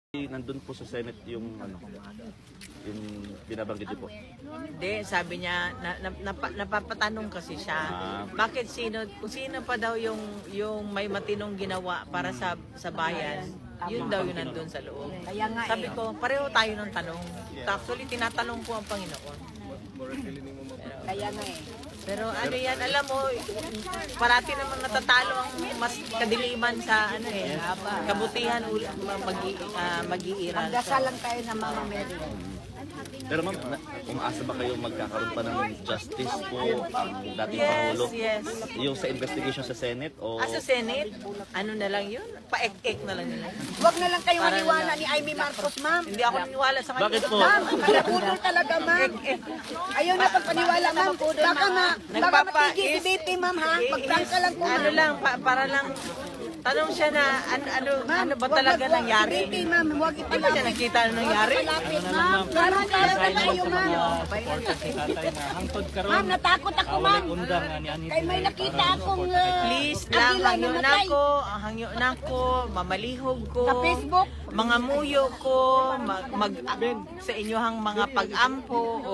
Nandun po sa Senate yung yung binabanggit niyo po. Hindi, sabi niya, napapatanong kasi siya. Bakit kung sino pa daw yung may matinong ginawa para sa bayan, yun daw yung nandun sa loob. Sabi ko, pareho tayo ng tanong. Actually, tinatanong ko ang Panginoon. Kaya nga Pero ano yan, alam mo, parati naman natatalo ang mas kadiliman sa kabutihan mag-iiral. Magdasal lang tayo ng Mama Mary. Pero ma'am, umaasa ba kayo magkakaroon pa ng justice po ang dating Pangulo? Yes. Yung sa investigation sa Senate o Sa Senate, ano na lang yun? Pa-ek-ek na lang nila. Huwag na lang kayo maniwala ni Amy Marcos, ma'am. Hindi ako naniniwala sa kanya. Bakit po? Ma'am, kalabudol talaga, ma'am. Ayaw na pagpaniwala, ma'am. Baka matigil si BP, ma'am, ha? Mag-prank ka lang po, ma'am. Ano lang, para lang, tanong siya na ano ba talaga nangyari? Si BP, ma'am, huwag Di ba siya ipalapit. nakita ano nangyari? Palapit, ma'am. Karoon talaga tayo, ma'am. Ma'am, natakot ako, ma'am. Kaya may nakita akong Please lang, hangyo na ko, mamalihog ko, Sa Facebook? mga muyo ko, sa inyohang mga pag-ampo, o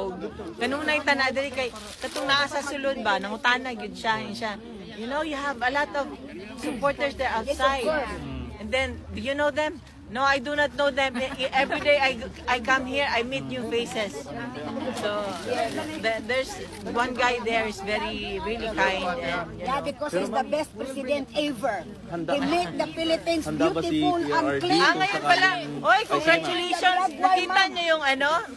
kanunay tanadari kay, katong naa sa sulod ba, nangutanag yun siya, You know, you have a lot of supporters there outside. And then, do you know them? No, I do not know them. Every day I come here, I meet new faces. So, there's one guy there is really kind. Yeah, because he's the best president ever. He made the Philippines Handa ba si beautiful and PRRD? clean. Ngayon pala. Oy, congratulations. Nakita niyo yung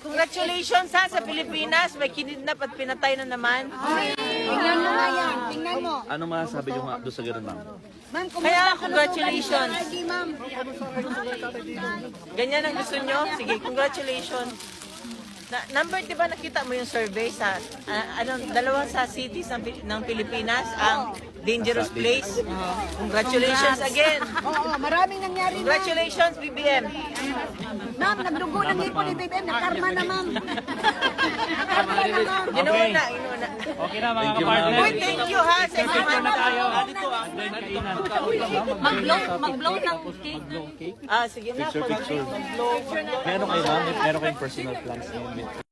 congratulations sa Pilipinas. May kinidnap at pinatay na naman. Tingnan mo nga yan. Tingnan mo. ano masasabi niyo nga doon sa ganun, ma'am? Ma'am, Kaya, kumusta ka congratulations. na po, ma'am? Ganyan ang gusto nyo? Sige, congratulations. Number, di ba nakita mo yung survey sa, dalawa sa cities ng Pilipinas, ang dangerous place? Congratulations again. Oo, maraming nangyari, ma'am. Congratulations, BBM. Ma'am, nagdugo ng hipo ni BBM. Nakarma na, ma'am. Nakarma na, ma'am. Inuuna. Okay na mga Thank you, kapartner. ma'am. Uy, thank you ha. Sa inyo Picture na tayo. Mag-blow ng cake. Sige na. Picture. Mag-blow. Meron kayo ma'am? Meron kayong personal plans ngayon?